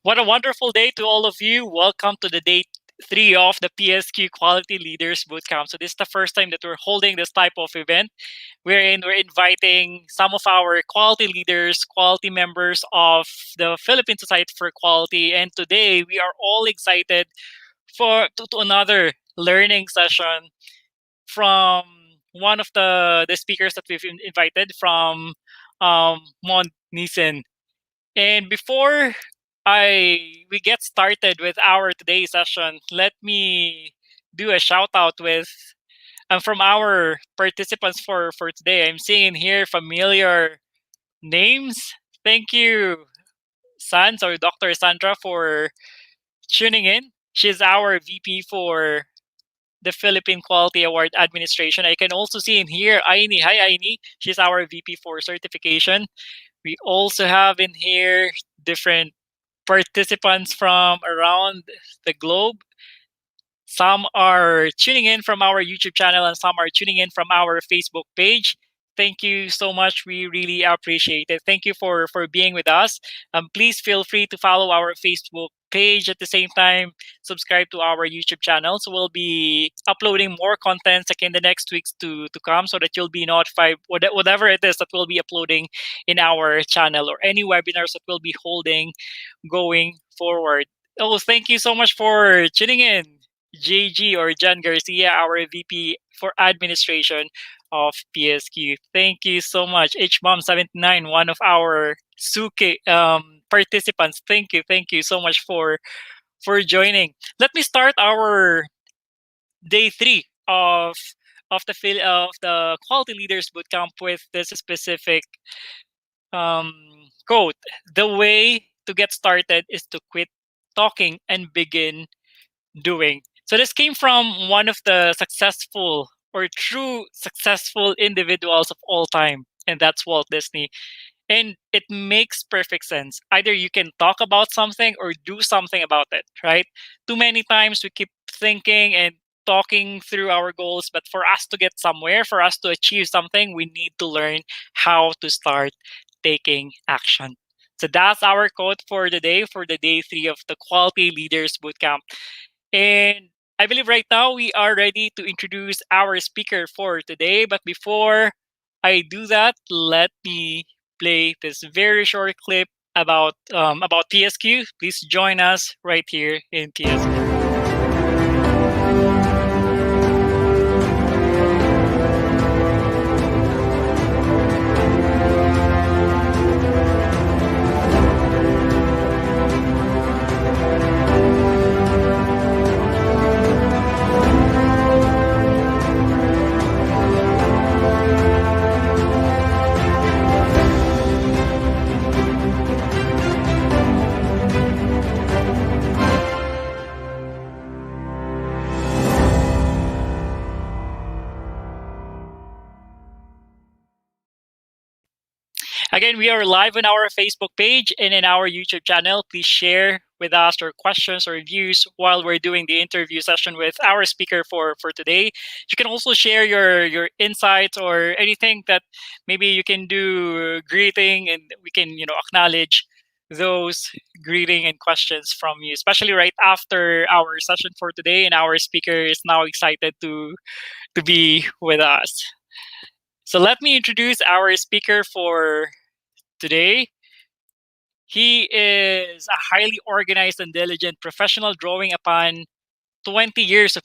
What a wonderful day to all of you. Welcome to the day 3 of the PSQ Quality Leaders Bootcamp. So this is the first time that we're holding this type of event wherein we're inviting some of our quality leaders, quality members of the Philippine Society for Quality. And today we are all excited to another learning session from one of the speakers that we've invited from Monde Nissin. And before we get started with our today's session, let me do a shout out with from our participants for today. I'm seeing here familiar names. Thank you, Sans or Dr. Sandra, for tuning in. She's our VP for the Philippine Quality Award Administration. I can also see in here Aini. Hi, Aini. She's our VP for certification. We also have in here different participants from around the globe. Some are tuning in from our YouTube channel and some are tuning in from our Facebook page. Thank you so much. We really appreciate it. Thank you for being with us. Please feel free to follow our Facebook page at the same time. Subscribe to our YouTube channel. So we'll be uploading more content like in the next weeks to come so that you'll be notified whatever it is that we'll be uploading in our channel or any webinars that we'll be holding going forward. Oh, thank you so much for tuning in. JG or Jan Garcia, our VP for administration of PSQ. Thank you so much. HMOM79, one of our Suke participants. Thank you so much for joining. Let me start our day 3 of the Quality Leaders Bootcamp with this specific quote. The way to get started is to quit talking and begin doing. So this came from one of the successful or true successful individuals of all time, and that's Walt Disney. And it makes perfect sense. Either you can talk about something or do something about it, right? Too many times we keep thinking and talking through our goals, but for us to get somewhere, for us to achieve something, we need to learn how to start taking action. So that's our quote for the day 3 of the Quality Leaders Bootcamp. And I believe right now we are ready to introduce our speaker for today. But before I do that, let me play this very short clip about PSQ. Please join us right here in PSQ. Again, we are live on our Facebook page and in our YouTube channel. Please share with us your questions or views while we're doing the interview session with our speaker for today. You can also share your insights or anything that maybe you can do greeting, and we can acknowledge those greeting and questions from you, especially right after our session for today. And our speaker is now excited to be with us. So let me introduce our speaker for today. He is a highly organized and diligent professional drawing upon 20 years of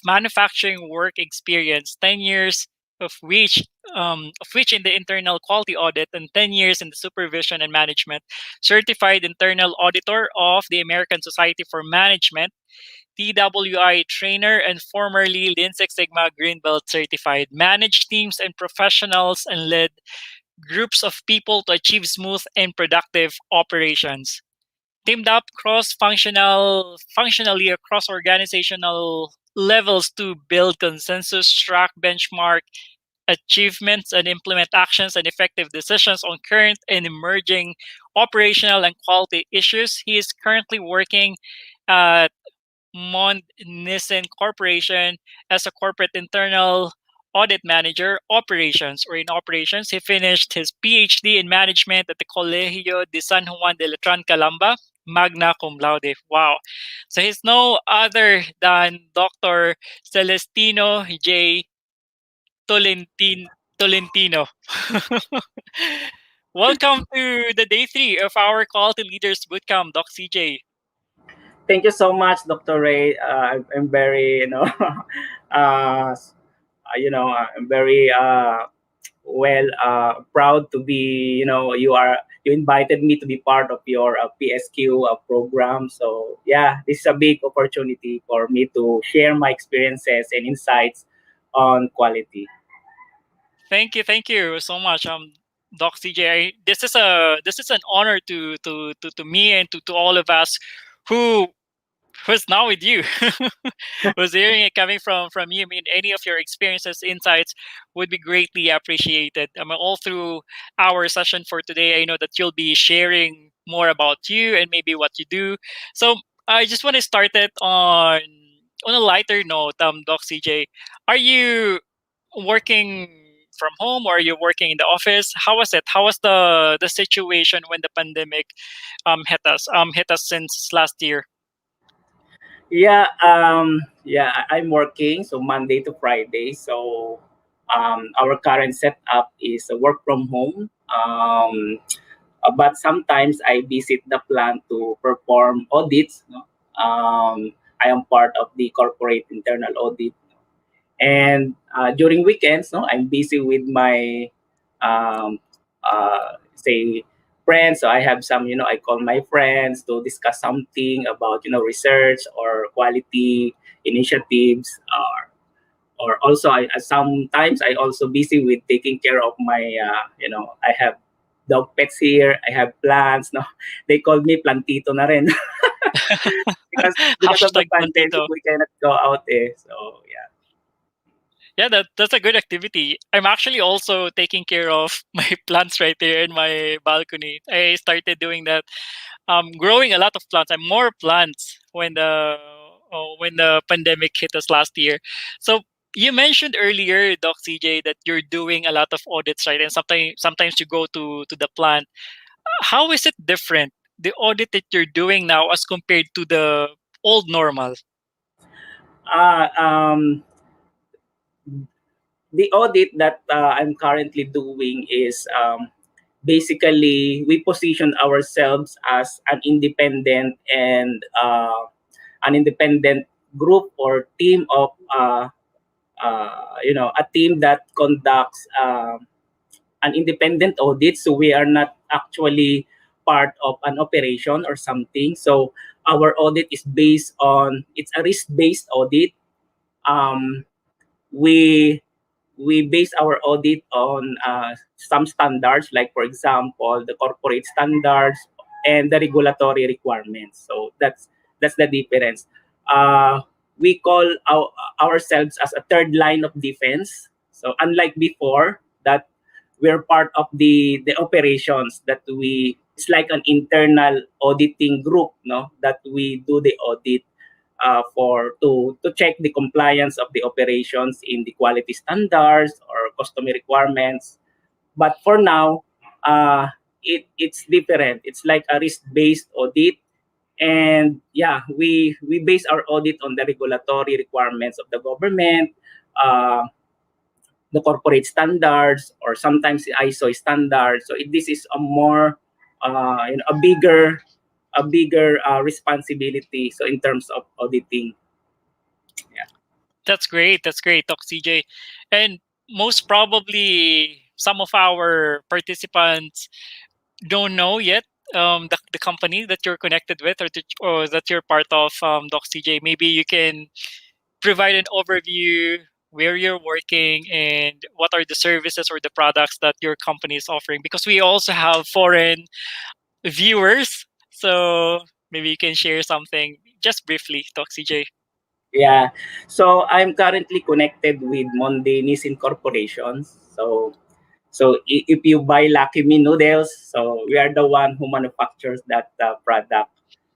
manufacturing work experience, 10 years of which in the internal quality audit and 10 years in the supervision and management, certified internal auditor of the American Society for Management, TWI Trainer, and formerly Lean Six Sigma Green Belt certified, managed teams and professionals and led groups of people to achieve smooth and productive operations. Teamed up functionally across organizational levels to build consensus, track benchmark achievements, and implement actions and effective decisions on current and emerging operational and quality issues. He is currently working at Monde Nissin Corporation as a corporate internal audit manager in operations. He finished his PhD in management at the Colegio de San Juan de Letran-Calamba Magna Cum Laude. Wow. So he's no other than Dr. Celestino J. Tolentino. Welcome to the day three of our Quality Leaders Bootcamp, Doc CJ. Thank you so much, Dr. Ray. I'm very, I'm very proud to be, you invited me to be part of your PSQ program. So yeah, this is a big opportunity for me to share my experiences and insights on quality. Thank you so much, Doc CJ. This is an honor to me and to all of us who who's now with you. Was hearing it coming from you. I mean, any of your experiences, insights would be greatly appreciated. I mean, all through our session for today, I know that you'll be sharing more about you and maybe what you do. So I just want to start it on a lighter note, Doc CJ. Are you working from home or are you working in the office? How was it? How was the situation when the pandemic hit us since last year? I'm working so Monday to Friday. So our current setup is a work from home. But sometimes I visit the plant to perform audits. No? I am part of the corporate internal audit, and during weekends, no, I'm busy with my um, say friends. So I have some, I call my friends to discuss something about research or quality initiatives, or also sometimes I also busy with taking care of my I have dog pets here. I have plants. No, they call me plantito na rin because of the Hashtag pandemic Plantito. we cannot go out. So yeah. Yeah, that's a good activity. I'm actually also taking care of my plants right there in my balcony. I started doing that, growing a lot of plants. I'm more plants when the pandemic hit us last year. So you mentioned earlier, Doc CJ, that you're doing a lot of audits, right? And sometimes you go to the plant. How is it different? The audit that you're doing now as compared to the old normal. Uh, um, the audit that I'm currently doing is basically we position ourselves as an independent group or team of a team that conducts an independent audit. So we are not actually part of an operation or something. So our audit is based on it's a risk based audit. Um, we we base our audit on some standards, like for example, the corporate standards and the regulatory requirements. So that's the difference. Uh, we call ourselves as a third line of defense. So unlike before, that we're part of the operations that we it's like an internal auditing group, no, that we do the audit for to check the compliance of the operations in the quality standards or customary requirements. But for now, it's different. It's like a risk-based audit, and yeah, we base our audit on the regulatory requirements of the government, uh, the corporate standards, or sometimes the ISO standards. So this is a more a bigger responsibility. So in terms of auditing, yeah. That's great. That's great, Doc CJ. And most probably some of our participants don't know yet the company that you're connected with or that you're part of, Doc CJ. Maybe you can provide an overview where you're working and what are the services or the products that your company is offering. Because we also have foreign viewers. So maybe you can share something just briefly, Doc CJ. Yeah. So I'm currently connected with Monde Nissin Corporation. So if you buy Lucky Me noodles, so we are the one who manufactures that product.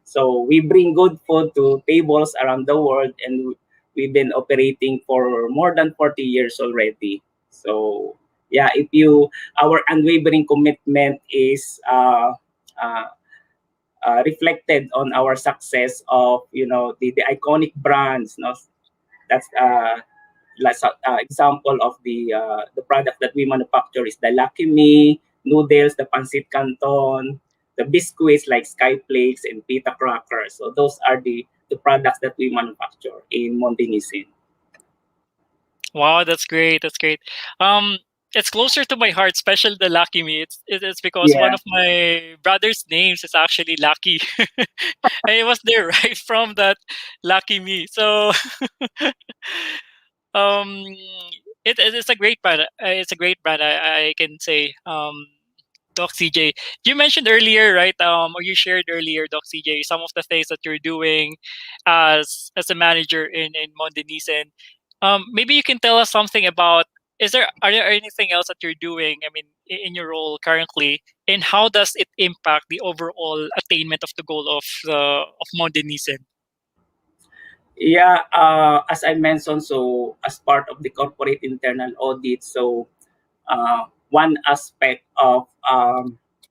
So we bring good food to tables around the world, and we've been operating for more than 40 years already. So yeah, if you our unwavering commitment is uh, reflected on our success of the iconic brands. No, that's last example of the product that we manufacture is the Lucky Me noodles, the pancit canton, the biscuits like sky flakes and pita crackers. So those are the products that we manufacture in Monde Nissin. Wow, that's great. That's great. Um, it's closer to my heart, especially the Lucky Me. It's because one Yeah. of my brother's names is actually Lucky, and it was derived from that Lucky Me. So um, it's a great brand. It's a great brand. I can say. Doc CJ, you mentioned earlier, right? Or you shared earlier, Doc CJ, some of the things that you're doing as a manager in Monde Nissin. Maybe you can tell us something about. Are there anything else that you're doing? I mean, in your role currently, and how does it impact the overall attainment of the goal of Monde Nissin? Yeah, as I mentioned, so as part of the corporate internal audit, so one aspect of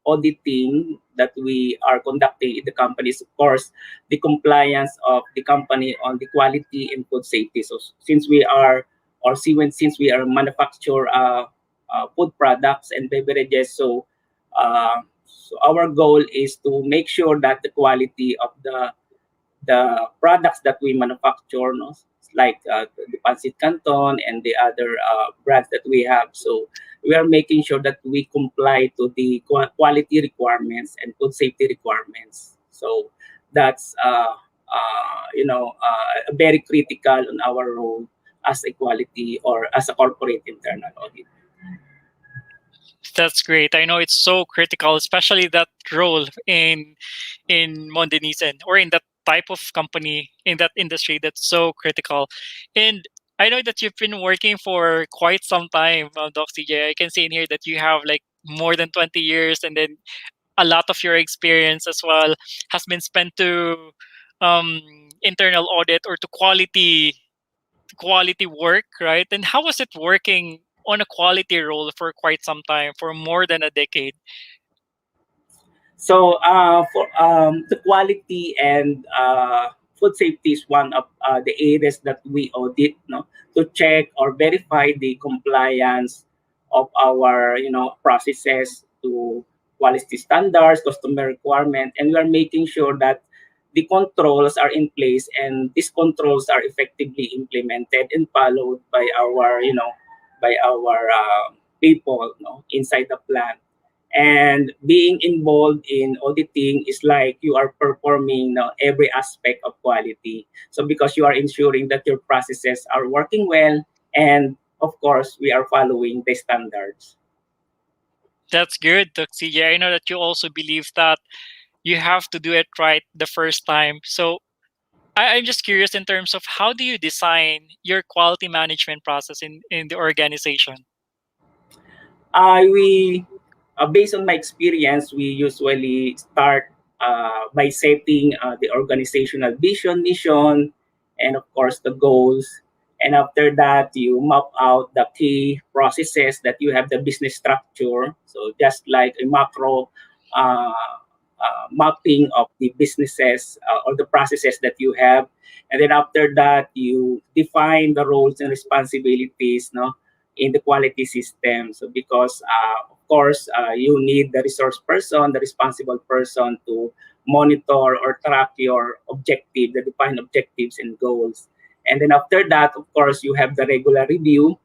auditing that we are conducting in the company is, of course, the compliance of the company on the quality and food safety. So since we are, or since we are manufacture food products and beverages, so our goal is to make sure that the quality of the products that we manufacture, no, like the Pancit Canton and the other brands that we have. So we are making sure that we comply to the quality requirements and food safety requirements. So that's very critical on our role as a quality or as a corporate internal audit. That's great. I know it's so critical, especially that role in Monde Nissin or in that type of company in that industry that's so critical. And I know that you've been working for quite some time, Doc CJ. I can see in here that you have like more than 20 years, and then a lot of your experience as well has been spent to internal audit or to quality work, right? And how was it working on a quality role for quite some time, for more than a decade? So for the quality and food safety is one of the areas that we audit, no, to check or verify the compliance of our processes to quality standards, customer requirement, and we are making sure that the controls are in place and these controls are effectively implemented and followed by our people, no, inside the plant. And being involved in auditing is like you are performing every aspect of quality. So because you are ensuring that your processes are working well, and of course we are following the standards. That's good, Doc CJ. I know that you also believe that you have to do it right the first time. So I'm just curious in terms of how do you design your quality management process in the organization? We Based on my experience, we usually start by setting the organizational vision, mission, and of course the goals. And after that, you map out the key processes that you have the business structure. So just like a macro mapping of the businesses or the processes that you have. And then after that, you define the roles and responsibilities, no, in the quality system. So because of course you need the resource person, the responsible person to monitor or track your objective, the defined objectives and goals. And then after that, of course, you have the regular review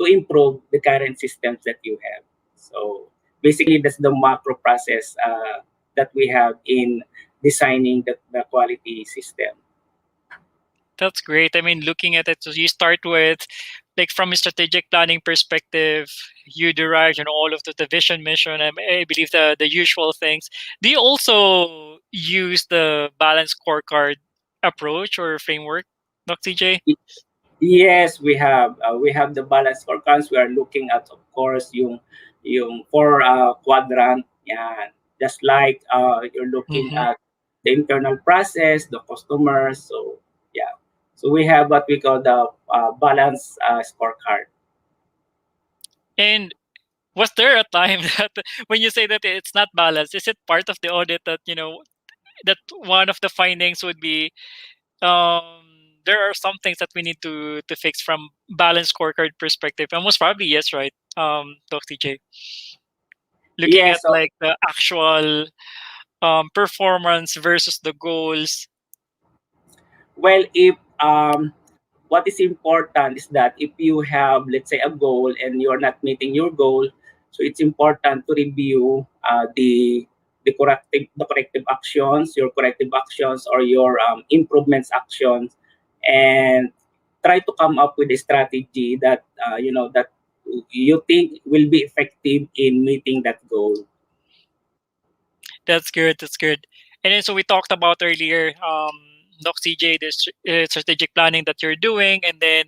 to improve the current systems that you have. So basically, that's the macro process that we have in designing the quality system. That's great. I mean, looking at it, so you start with, like, from a strategic planning perspective, you derive, all of the vision, mission, and I believe the usual things. Do you also use the balanced scorecard approach or framework, Dr. CJ? Yes, we have the balance scorecards. We are looking at, of course, yung four quadrant. Yeah, just like you're looking Mm-hmm. at the internal process, the customers. So yeah, so we have what we call the balance scorecard. And was there a time that when you say that it's not balanced, is it part of the audit that that one of the findings would be, there are some things that we need to fix from balance scorecard perspective. And most probably, yes, right, Doc TJ. Looking Yes, at so like the actual performance versus the goals. well, if what is important is that if you have, let's say, a goal and you're not meeting your goal, so it's important to review the corrective actions, your corrective actions, or your improvements actions, and try to come up with a strategy that that you think will be effective in meeting that goal. That's good. That's good. And then so we talked about earlier, Doc CJ, the strategic planning that you're doing, and then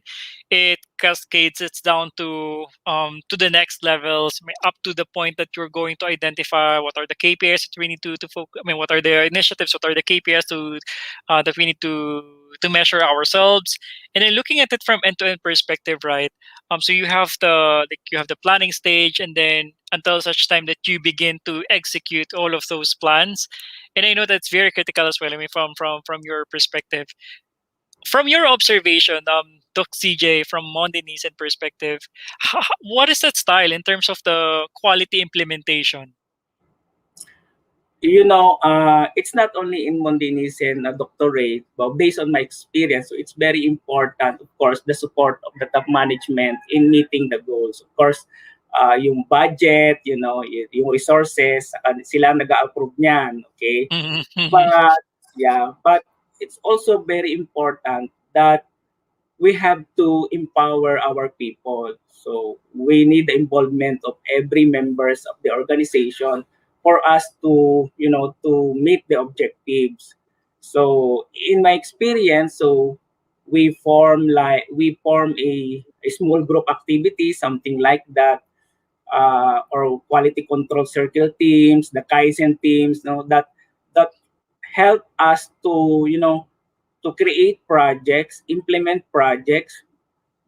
it cascades it down to the next levels, up to the point that you're going to identify what are the KPIs that we need to focus. I mean, what are the initiatives? What are the KPIs that we need to measure ourselves? And then looking at it from end to end perspective, right? So you have the planning stage, and then until such time that you begin to execute all of those plans. And I know that's very critical as well. I mean, from your perspective, from your observation, Doc CJ, from Monde Nissin perspective, what is that style in terms of the quality implementation? It's not only in Mondinis and doctorate, but based on my experience, so it's very important, of course, the support of the top management in meeting the goals. Of course, yung budget, yung resources, sila nag-approve niyan, okay? But, yeah, but it's also very important that we have to empower our people. So we need the involvement of every members of the organization for us to meet the objectives. So in my experience, so we form a small group activity, something like that, or quality control circle teams, the Kaizen teams, that help us to create projects, implement projects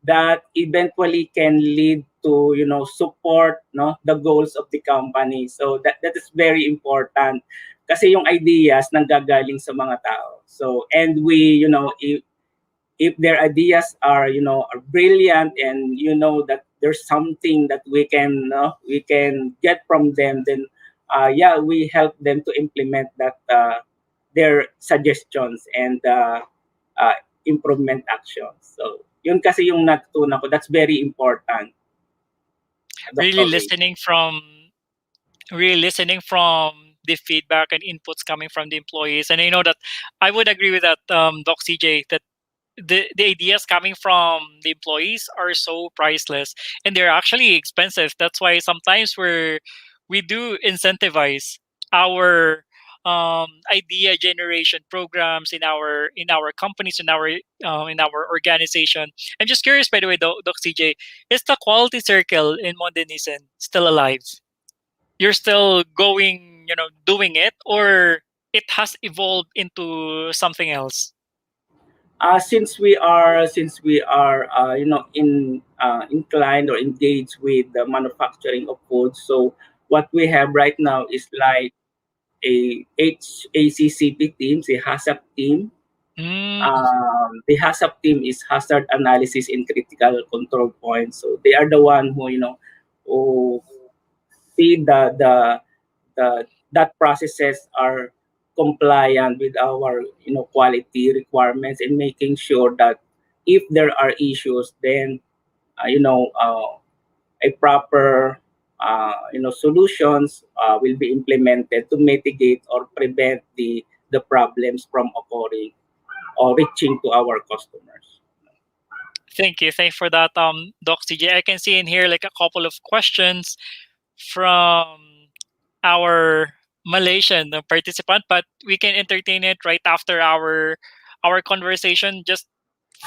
that eventually can lead to support the goals of the company. So that is very important kasi yung ideas nanggagaling sa mga tao. So and we if their ideas are brilliant, and that there's something that we can get from them, then yeah, we help them to implement that their suggestions and uh, improvement actions. So yun kasi yung natutunan ko, that's very important, really Dr. Ray. listening from really listening from the feedback and inputs coming from the employees. And I know that I would agree with that, Doc CJ, that the ideas coming from the employees are so priceless, and they're actually expensive. That's why sometimes we do incentivize our idea generation programs in our companies, in our organization. I'm just curious, by the way, Doc CJ, is the quality circle in Monde Nissin still alive? You're still going, doing it, or it has evolved into something else? Since we are inclined or engaged with the manufacturing of food, so what we have right now is like a HACCP team, a HACCP team. Mm. The HACCP team is hazard analysis in critical control points. So they are the one who see that processes are compliant with our quality requirements, and making sure that if there are issues, then uh, you know uh, a proper solutions will be implemented to mitigate or prevent the problems from occurring or reaching to our customers. Thank you. Thank you for that, Doc CJ. I can see in here like a couple of questions from our Malaysian participant, but we can entertain it right after our conversation. Just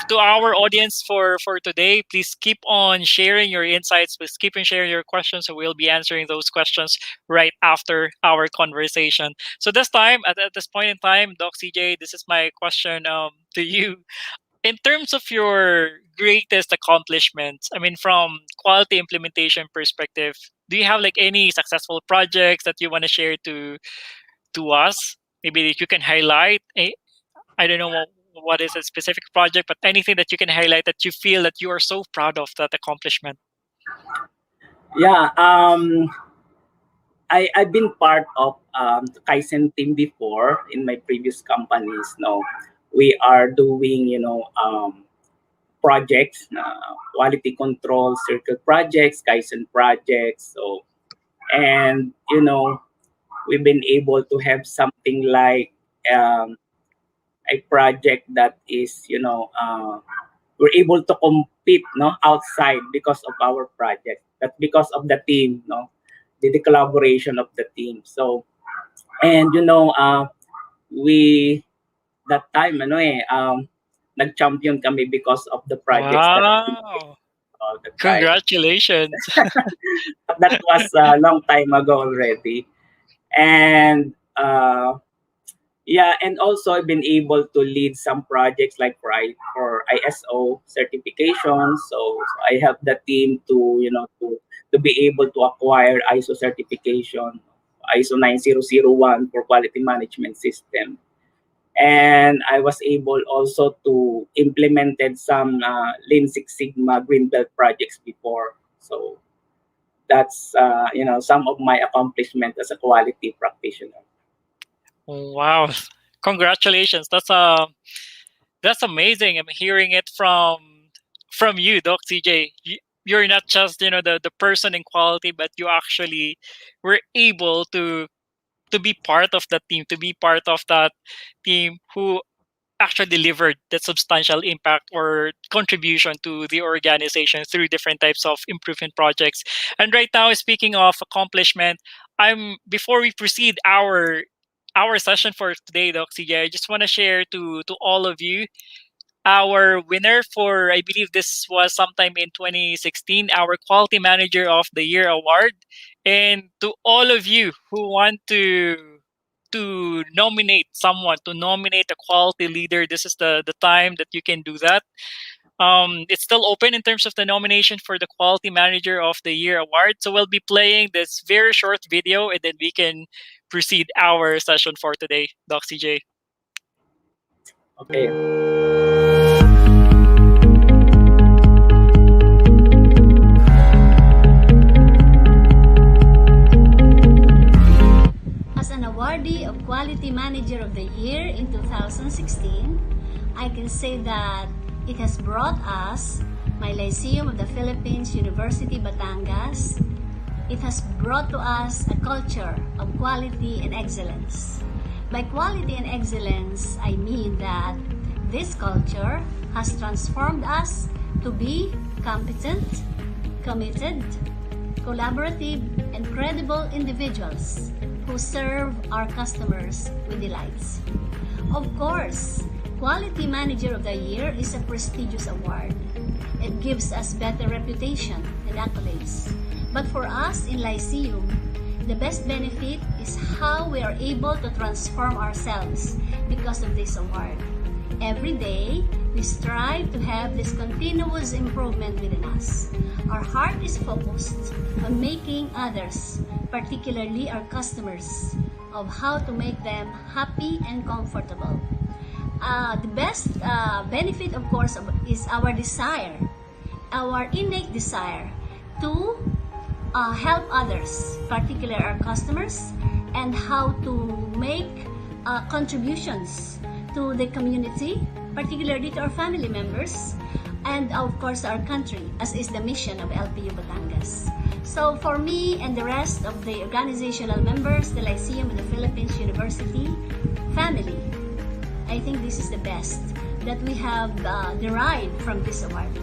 to our audience for today, please keep on sharing your insights. Please keep on sharing your questions, so we'll be answering those questions right after our conversation. So this time, at this point in time, Doc CJ, this is my question to you. In terms of your greatest accomplishments, I mean, from quality implementation perspective, do you have like any successful projects that you want to share to us? maybe that you can highlight. I don't know what is a specific project, but anything that you can highlight that you feel that you are so proud of that accomplishment. Yeah, I've been part of the Kaizen team before in my previous companies. No, we are doing projects, quality control circle projects, Kaizen projects. So, and we've been able to have something like a project that is we're able to compete outside because of our project. That's because of the team, the collaboration of the team. So, and we that time nag-champion kami because of the projects that we did Wow! all the time. Congratulations! That was a long time ago already. And yeah, and also I've been able to lead some projects like for ISO certification. So I help the team to to be able to acquire ISO certification, ISO 9001 for quality management system. And I was able also to implemented some Lean Six Sigma Green Belt projects before. So that's some of my accomplishment as a quality practitioner. Wow! Congratulations! That's amazing. I'm hearing it from you, Doc CJ. You're not just the person in quality, but you actually were able to be part of that team, to be part of that team who actually delivered that substantial impact or contribution to the organization through different types of improvement projects. And right now, speaking of accomplishment, I'm before we proceed our session for today, Doc CJ, I just want to share to all of you our winner for, I believe this was sometime in 2016, our Quality Manager of the Year award. And to all of you who want to nominate someone, to nominate a quality leader, this is the time that you can do that. It's still open in terms of the nomination for the Quality Manager of the Year award. So we'll be playing this very short video and then we can proceed our session for today, Doc CJ. Okay. As an awardee of Quality Manager of the Year in 2016, I can say that it has brought us, my Lyceum of the Philippines, University Batangas. It has brought to us a culture of quality and excellence. By quality and excellence, I mean that this culture has transformed us to be competent, committed, collaborative, and credible individuals who serve our customers with delights. Of course, Quality Manager of the Year is a prestigious award. It gives us better reputation and accolades. But for us in Lyceum, the best benefit is how we are able to transform ourselves because of this award. Every day, we strive to have this continuous improvement within us. Our heart is focused on making others, particularly our customers, of how to make them happy and comfortable. The best benefit, of course, is our desire, our innate desire to help others, particularly our customers, and how to make contributions to the community, particularly to our family members, and of course our country, as is the mission of LPU Batangas. So for me and the rest of the organizational members, the Lyceum of the Philippines University family, I think this is the best that we have derived from this award.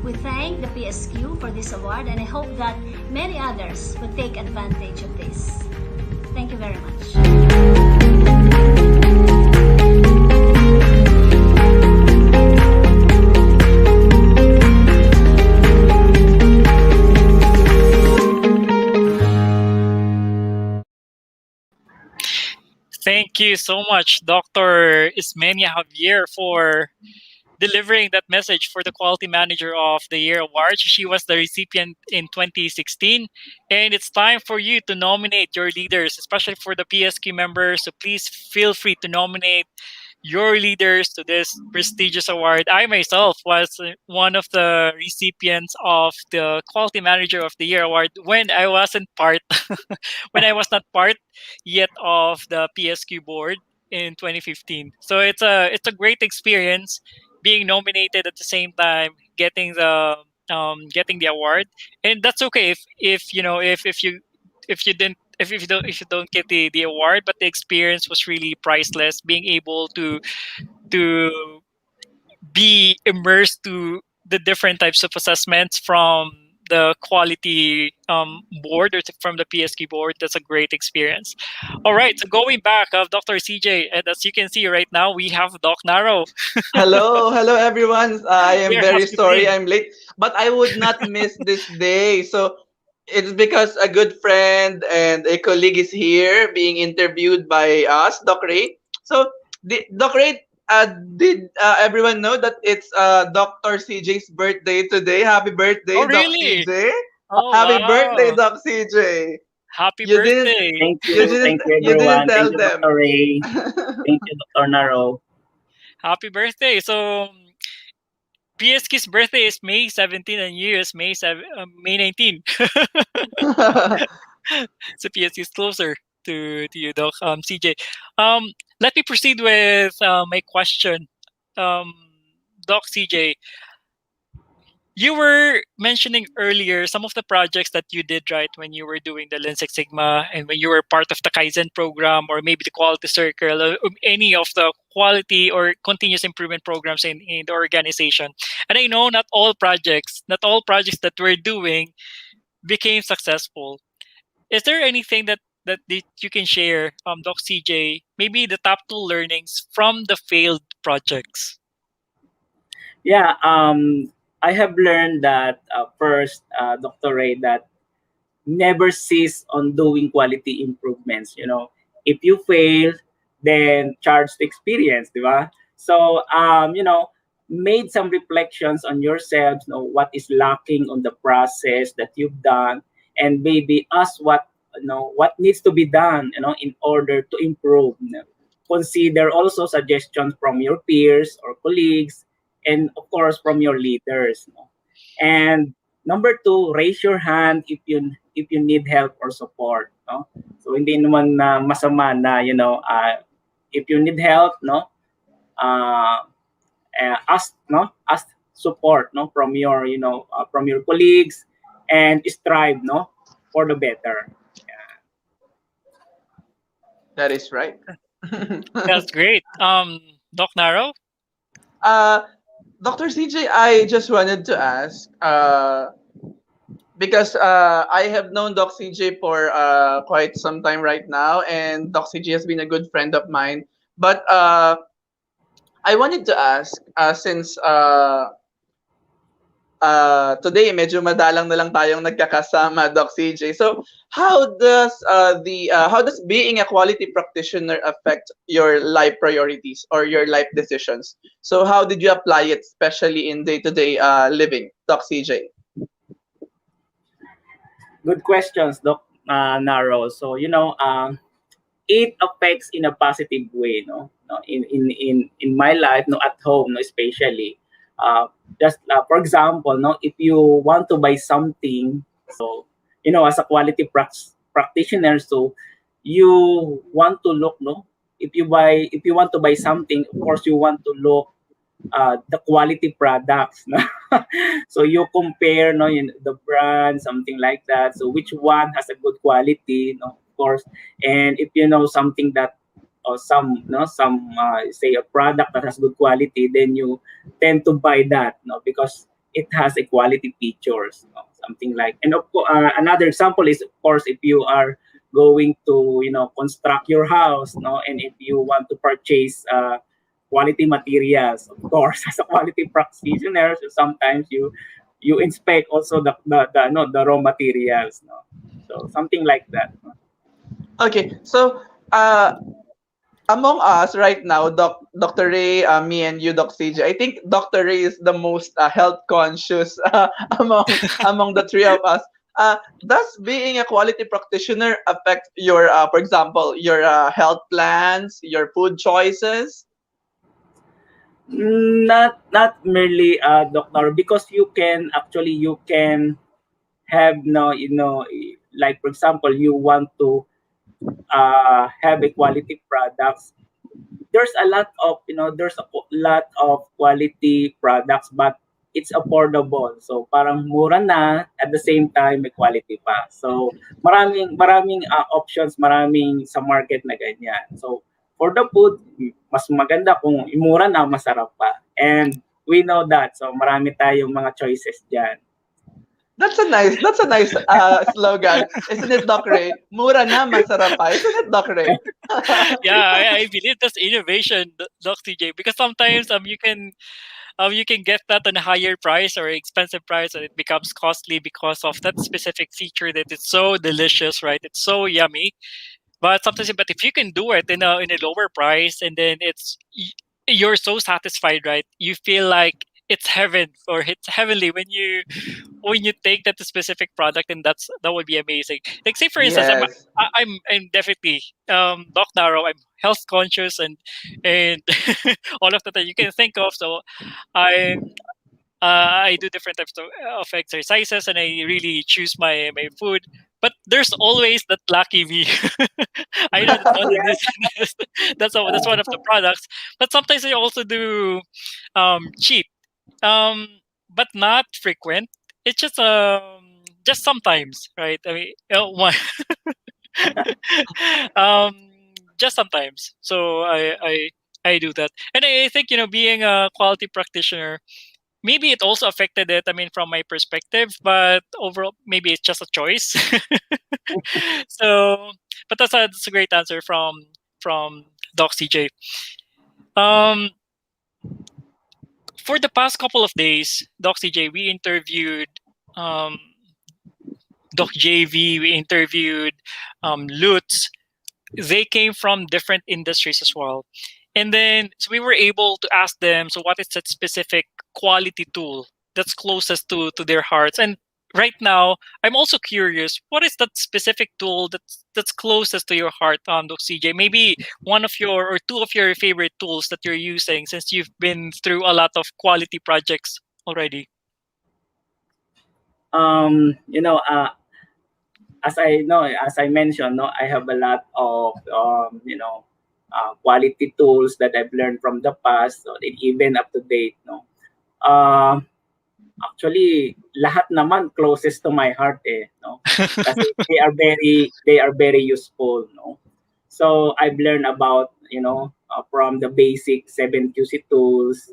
We thank the PSQ for this award, and I hope that many others would take advantage of this. Thank you very much. Thank you so much, Dr. Ismenia Javier, for delivering that message for the Quality Manager of the Year award. She was the recipient in 2016. And it's time for you to nominate your leaders, especially for the PSQ members. So please feel free to nominate your leaders to this prestigious award. I myself was one of the recipients of the Quality Manager of the Year award when I wasn't part, when I was not part yet of the PSQ board in 2015. So it's a great experience being nominated at the same time getting the award, and that's okay if you know if you didn't if you don't get the award, but the experience was really priceless. Being able to be immersed to the different types of assessments from the quality board or from the PSQ board, that's a great experience. All right, so going back of Dr. CJ, and as you can see right now, we have Doc Naro. Hello everyone. I am Here very has to sorry be. I'm late, but I would not miss this day. So it's because a good friend and a colleague is here being interviewed by us, Doc Ray. So, Doc Ray, did everyone know that it's Dr. CJ's birthday today? Happy birthday, Oh, Doc really? CJ! Oh, Happy birthday, wow. Doc CJ! Happy You didn't, birthday. Thank you. Thank you, you didn't everyone. Thank tell you, them. Dr. Ray. Thank you, Dr. Naro. Happy birthday. So, PSK's birthday is May 17 and you is May 19. So PSK is closer to you, Doc CJ. Let me proceed with my question. Um, Doc CJ, you were mentioning earlier some of the projects that you did right when you were doing the Lean Six Sigma and when you were part of the Kaizen program or maybe the quality circle or any of the quality or continuous improvement programs in the organization. And I know not all projects that we're doing became successful. Is there anything that you can share, Doc CJ, maybe the top two learnings from the failed projects? Yeah, I have learned that first, Dr. Ray, that never cease on doing quality improvements. If you fail, then charge the experience, di ba? So, made some reflections on yourselves, what is lacking on the process that you've done, and maybe ask what needs to be done, in order to improve. Consider also suggestions from your peers or colleagues, and of course from your leaders. And number two, raise your hand if you need help or support. So hindi naman na masama na if you need help, uh, ask support, from your colleagues, and strive, for the better. That is right. That's great. Doc Naro? uh, Dr. CJ, I just wanted to ask, because I have known Doc CJ for quite some time right now, and Doc CJ has been a good friend of mine. But I wanted to ask, since today medyo madalang na lang tayong nagkakasama, Doc CJ. So how does being a quality practitioner affect your life priorities or your life decisions? So how did you apply it, especially in day-to-day living, Doc CJ? Good questions, Doc Naro. So, it affects in a positive way, in my life, at home, especially. Just for example, if you want to buy something, so as a quality practitioner, so you want to look, if you want to buy something, of course you want to look the quality products, no? So you compare, the brand, something like that. So which one has a good quality, of course. And if you know something that, or some say a product that has good quality, then you tend to buy that, because it has a quality features, something like. And of course, another example is, of course, if you are going to construct your house, and if you want to purchase quality materials, of course, as a quality practitioner, so sometimes you inspect also the raw materials, so something like that. Okay, so uh, among us right now, Dr. Ray, me and you, Doc CJ, I think Dr. Ray is the most health conscious among the three of us. Does being a quality practitioner affect your, for example, your health plans, your food choices? Not merely doctor, because you can have no, like for example, you want to have a quality products. There's a lot of, lot of quality products, but it's affordable, so parang mura na, at the same time may quality pa. So maraming options, maraming sa market na ganyan. So for the food, mas maganda kung mura na, masarap pa, and we know that, so marami tayong mga choices diyan. That's a nice slogan, isn't it, Doc Ray? Mura na, masarap pa, isn't it, Doc Ray? Yeah, I believe that's innovation, Doc TJ, because sometimes you can get that on a higher price or expensive price, and it becomes costly because of that specific feature that it's so delicious, right? It's so yummy. But sometimes, but if you can do it in a lower price, and then you're so satisfied, right? You feel like it's heaven, or it's heavenly when you take that specific product, and that would be amazing. Like, say for instance, Yes. I'm definitely Doc Naro. I'm health conscious, and all of that you can think of. So I I do different types of exercises, and I really choose my food. But there's always that lucky me. I know that Monde Yes. Nissin that's one of the products. But sometimes I also do cheat, um, but not frequent. It's just sometimes, right? I mean, um, just sometimes. So I do that, and I think being a quality practitioner, maybe it also affected it. I mean, from my perspective, but overall, maybe it's just a choice. So, but that's a great answer from Doc CJ. Um, for the past couple of days, Doc CJ, we interviewed um, Doc JV, we interviewed Lutz. They came from different industries as well. And then so we were able to ask them, so what is that specific quality tool that's closest to their hearts? And right now, I'm also curious, what is that specific tool that's closest to your heart, Doc CJ? Maybe one of your or two of your favorite tools that you're using since you've been through a lot of quality projects already. You know, as I mentioned, no, I have a lot of quality tools that I've learned from the past, so even up to date, no. Um, Actually, lahat naman closest to my heart, no. Kasi they are very useful, no. So I've learned about, from the basic 7QC tools,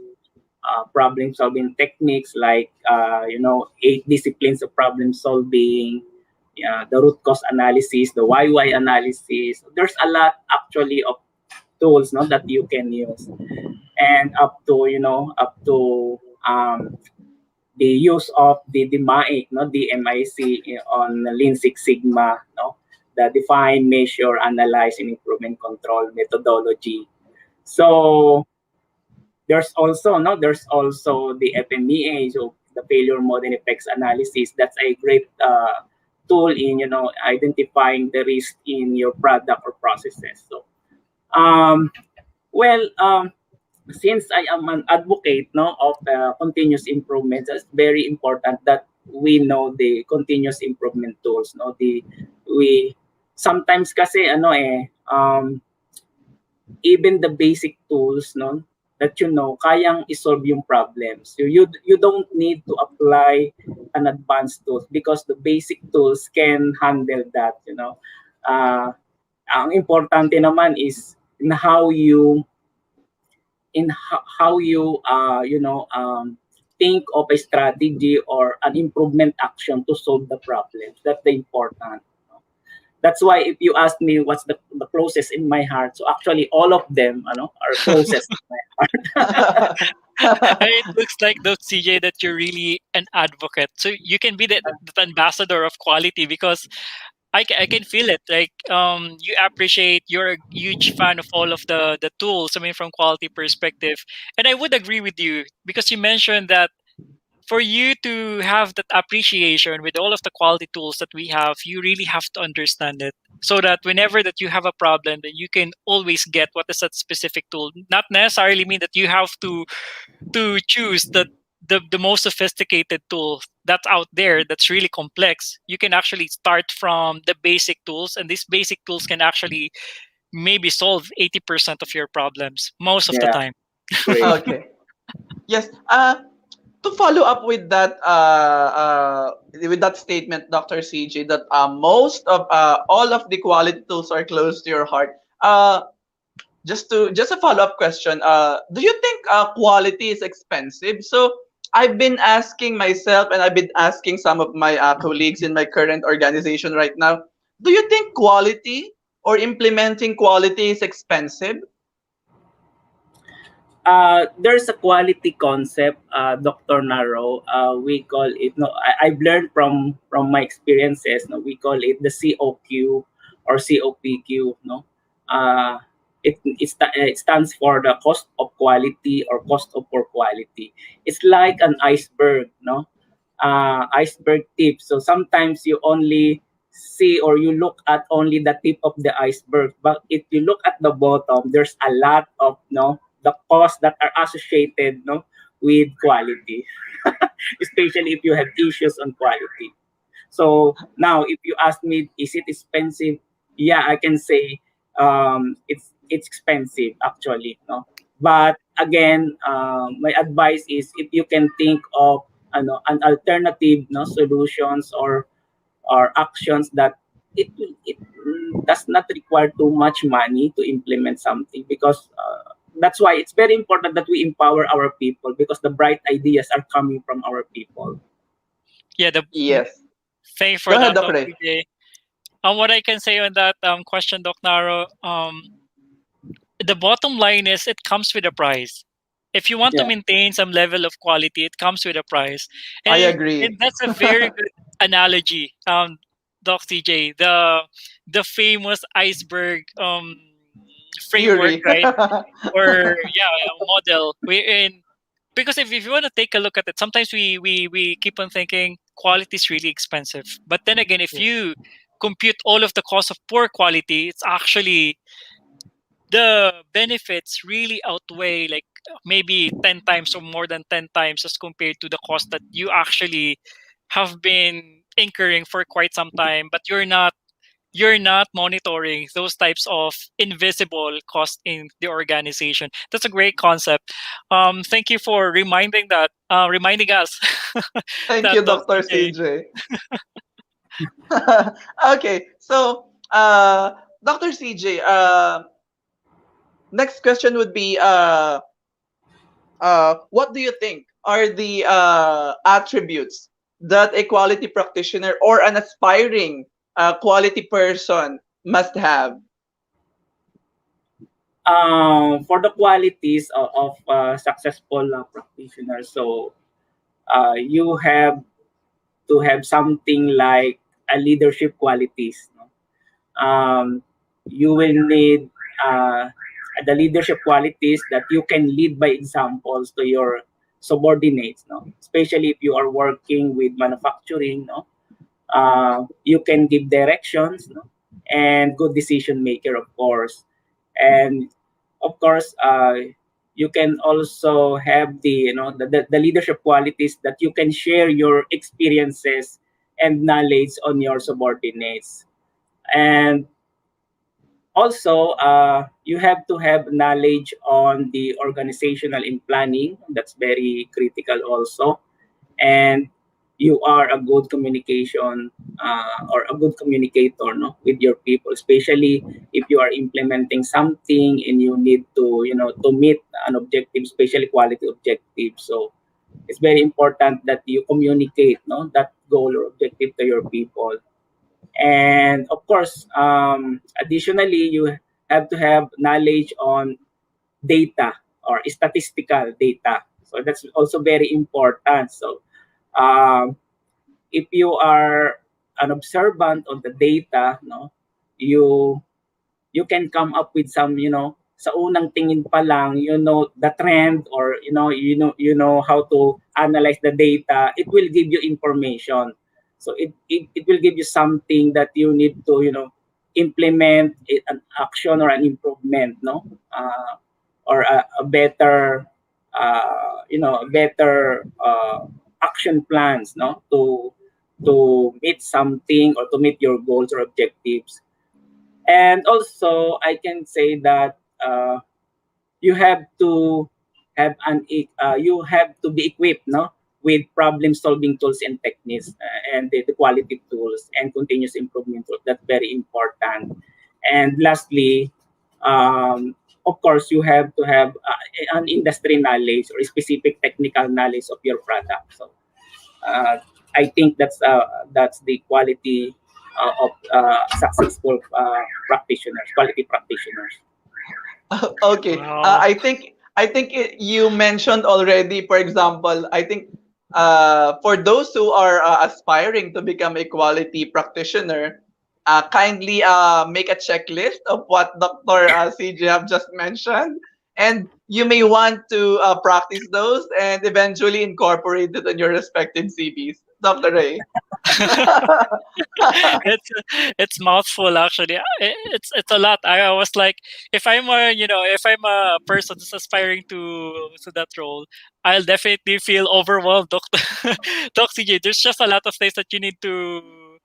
problem solving techniques like, 8 disciplines of problem solving, the root cause analysis, the why analysis. There's a lot actually of tools, no, that you can use, and up to the use of the MAIC, no, the MIC on Lean Six Sigma, no, the define, measure, analyze, and improvement control methodology. So there's also the FMEA, so the failure mode and effects analysis. That's a great tool in identifying the risk in your product or processes. So um, well, since I am an advocate, no, of continuous improvement, it's very important that we know the continuous improvement tools. No, we sometimes kasi even the basic tools, no, that kayang isolve yung problems. You don't need to apply an advanced tools because the basic tools can handle that. Ang importante naman is in how you think of a strategy or an improvement action to solve the problems. That's the important. That's why if you ask me what's the closest in my heart, so actually all of them are closest in my heart. It looks like, Doc CJ, that you're really an advocate. So you can be the ambassador of quality because I can feel it. Like you appreciate. You're a huge fan of all of the tools. I mean, from quality perspective, and I would agree with you because you mentioned that for you to have that appreciation with all of the quality tools that we have, you really have to understand it so that whenever that you have a problem, then you can always get what is that specific tool. Not necessarily mean that you have to choose the most sophisticated tool that's out there that's really complex. You can actually start from the basic tools, and these basic tools can actually maybe solve 80% of your problems most of the Yeah, time. great. Okay. Yes. To follow up with that statement, Dr. CJ, that most of all of the quality tools are close to your heart. Just a follow up question. Do you think quality is expensive? So I've been asking myself, and I've been asking some of my colleagues in my current organization right now. Do you think quality or implementing quality is expensive? There's a quality concept, Dr. Naro. We call it. No, I've learned from my experiences. No, we call it the COQ or COPQ. No, uh, it stands for the cost of quality or cost of poor quality. It's like an iceberg. No, iceberg tip. So sometimes you only see or you look at only the tip of the iceberg. But if you look at the bottom, there's a lot of no the costs that are associated no with quality, especially if you have issues on quality. So now, if you ask me, is it expensive? Yeah, I can say it's expensive actually. No, but again, my advice is if you can think of an alternative no solutions or actions that it does not require too much money to implement something because that's why it's very important that we empower our people because the bright ideas are coming from our people. Yeah, the Yes. thank you Go for ahead, that, Dr. Doc Ray. CJ. What I can say on that question, Doc Naro, the bottom line is it comes with a price. If you want to Yeah. maintain some level of quality, it comes with a price, I and agree. that's a very good analogy, Doc CJ. The famous iceberg framework, Theory. right? Or yeah, model. We in because if you want to take a look at it, sometimes we keep on thinking quality is really expensive. But then again, if Yes. you compute all of the cost of poor quality, it's actually the benefits really outweigh like maybe 10 times or more than 10 times as compared to the cost that you actually have been incurring for quite some time, but you're not monitoring those types of invisible costs in the organization. That's a great concept. Thank you for reminding us Thank that, you, Dr. Dr. J. CJ. Okay, so Dr. CJ, next question would be what do you think are the attributes that a quality practitioner or an aspiring quality person must have? For the qualities of successful practitioners, so you have to have something like a leadership qualities. No? You will need uh, the leadership qualities that you can lead by examples to your subordinates. No? Especially if you are working with manufacturing, no? You can give directions no? And good decision maker, of course. And of course, you can also have the leadership qualities that you can share your experiences and knowledge on your subordinates. And also, you have to have knowledge on the organizational and planning. That's very critical also. And you are a good communication or a good communicator no, with your people, especially if you are implementing something and you need to meet an objective, especially quality objective. So it's very important that you communicate no, that goal or objective to your people. And of course, additionally, you have to have knowledge on data or statistical data. So that's also very important. So um, if you are an observant on the data, no, you you can come up with some, sa unang tingin pa lang, the trend, or you know how to analyze the data. It will give you information. So it will give you something that you need to, implement an action or an improvement, no, or a better, a better action plans, no, to meet something or to meet your goals or objectives. And also, I can say that you have to you have to be equipped, no, with problem solving tools and techniques, and the quality tools and continuous improvement tools. That's very important. And lastly, of course, you have to have an industry knowledge or specific technical knowledge of your product. So uh, I think that's the quality of successful practitioners, quality practitioners. Okay. Wow. I think you mentioned already. For example, I think for those who are aspiring to become a quality practitioner, kindly make a checklist of what Dr. CJ have just mentioned, and you may want to practice those and eventually incorporate it in your respective CVs. Dr. Ray. it's it's mouthful actually. It's a lot. I was like, if I'm a if I'm a person who's aspiring to that role, I'll definitely feel overwhelmed, Doctor Doc CJ. There's just a lot of things that you need to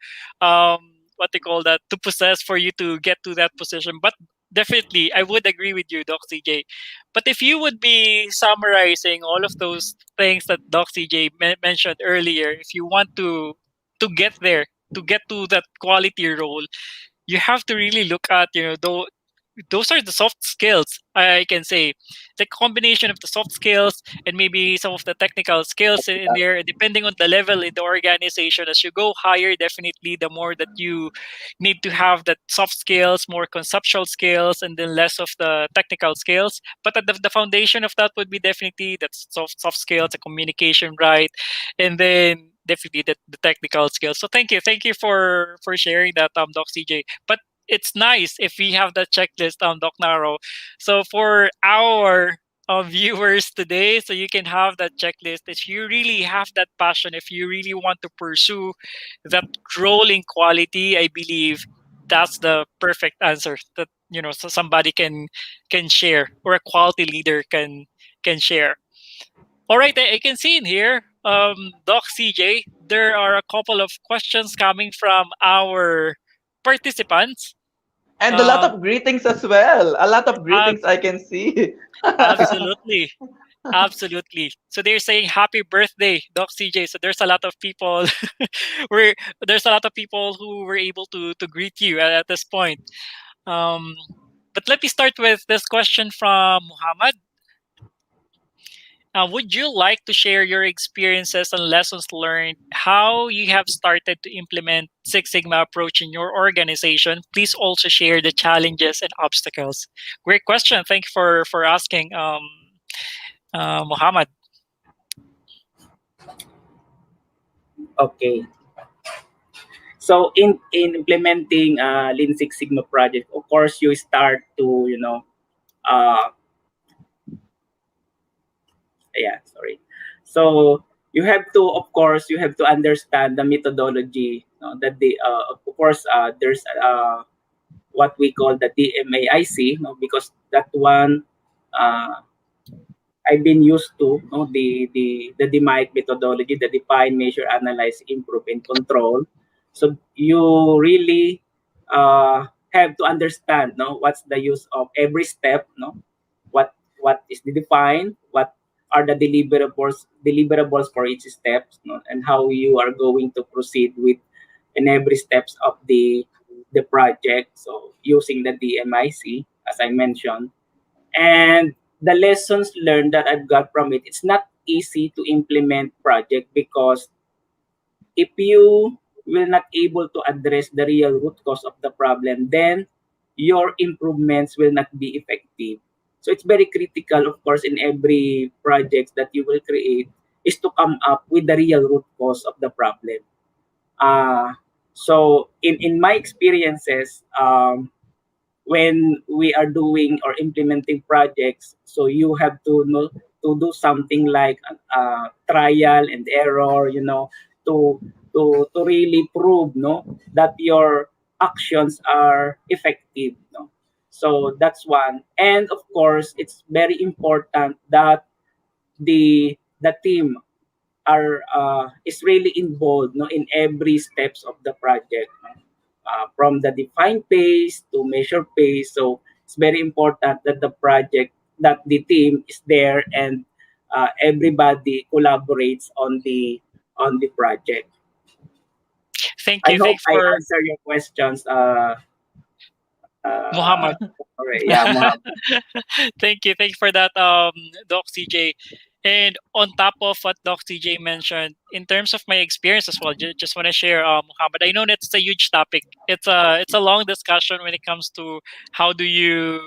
what they call that, to possess for you to get to that position. But definitely, I would agree with you, Doc CJ. But if you would be summarizing all of those things that Doc CJ mentioned earlier, if you want to get there, to get to that quality role, you have to really look at, those are the soft skills, I can say. The combination of the soft skills and maybe some of the technical skills in there, depending on the level in the organization. As you go higher, definitely the more that you need to have that soft skills, more conceptual skills, and then less of the technical skills. But at the foundation of that would be definitely that soft skills, the communication, right? And then definitely the technical skills. So thank you for sharing that, Doc CJ. But it's nice if we have that checklist, Doc Naro. So for our viewers today, so you can have that checklist. If you really have that passion, if you really want to pursue that role in quality, I believe that's the perfect answer that so somebody can share, or a quality leader can share. All right, I can see in here, Doc CJ, there are a couple of questions coming from our participants. And a lot Um, of greetings as well. A lot of greetings abs- I can see. Absolutely, absolutely. So they're saying happy birthday, Doc CJ. So there's a lot of people, where there's a lot of people who were able to greet you at this point. Um, but let me start with this question from Muhammad. Would you like to share your experiences and lessons learned, how you have started to implement Six Sigma approach in your organization? Please also share the challenges and obstacles. Great question. Thank you for asking, Muhammad. Okay. So in implementing Lean Six Sigma project, of course, you start to, uh, yeah, sorry. So you have to, of course, you have to understand the methodology. That of course, there's what we call the DMAIC, because that one uh, I've been used to, the DMAIC methodology, the define, measure, analyze, improve, and control. So you really have to understand, what's the use of every step, what is the define, what are the deliverables for each step, and how you are going to proceed with in every steps of the project. So using the DMIC, as I mentioned, and the lessons learned that I've got from it, it's not easy to implement project because if you will not able to address the real root cause of the problem, then your improvements will not be effective. So it's very critical, of course, in every project that you will create is to come up with the real root cause of the problem. Uh, So in my experiences, when we are doing or implementing projects, so you have to know to do something like trial and error, to to really prove, that your actions are effective, so that's one. And of course, it's very important that the team are is really involved, in every steps of the project, from the define phase to measure phase. So it's very important that the team is there, and everybody collaborates on the project. Thank I you. hope Thanks I for answer your questions. Muhammad. Alright, yeah, Mohammed. Thank you. Thank you for that, Doc CJ. And on top of what Doc CJ mentioned, in terms of my experience as well, just want to share, Muhammad. I know that it's a huge topic. It's a long discussion when it comes to how do you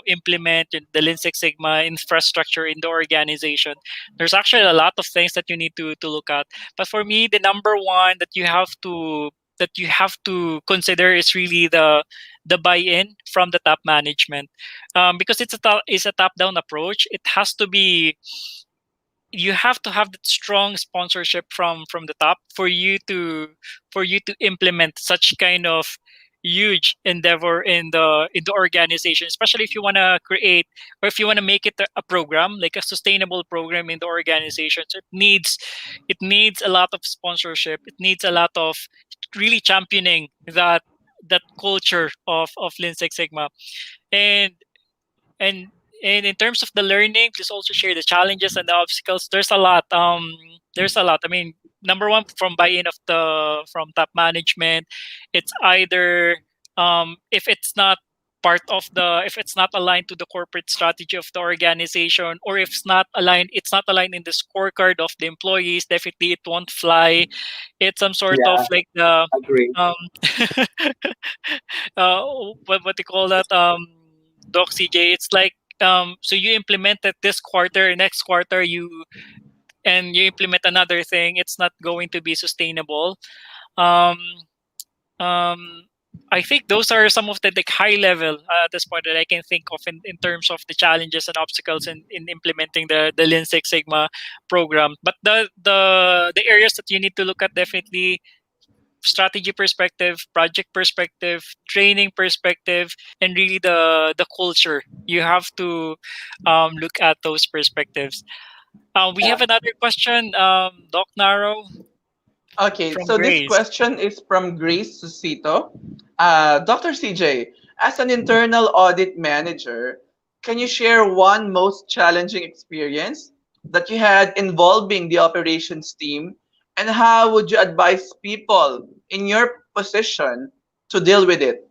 implement the Lean Six Sigma infrastructure in the organization. There's actually a lot of things that you need to look at. But for me, the number one that you have to consider is really the buy-in from the top management, because it's a top-down approach. It has to be you have to have that strong sponsorship from the top for you to implement such kind of huge endeavor in the organization, especially if you want to create or if you want to make it a program, like a sustainable program in the organization. So it needs a lot of sponsorship. It needs a lot of really championing that culture of Lean Six Sigma. And and and in terms of the learning, please also share the challenges and the obstacles. There's a lot. I mean, number one, from buy-in of the from top management, it's either if it's not aligned to the corporate strategy of the organization, or if it's not aligned in the scorecard of the employees. Definitely, it won't fly. It's some sort of Yeah, like the agree. um what they call that, Doc CJ. It's like, so you implement it this quarter, next quarter you implement another thing. It's not going to be sustainable. um um I think those are some of the like high level, at this point, that I can think of in terms of the challenges and obstacles in implementing the Lean Six Sigma program. But the areas that you need to look at, definitely strategy perspective, project perspective, training perspective, and really the culture. You have to look at those perspectives. We Yeah. have another question, Doc Naro Okay, from so this Grace. question is from Grace Susito. Dr. CJ, as an internal audit manager, can you share one most challenging experience that you had involving the operations team, and how would you advise people in your position to deal with it?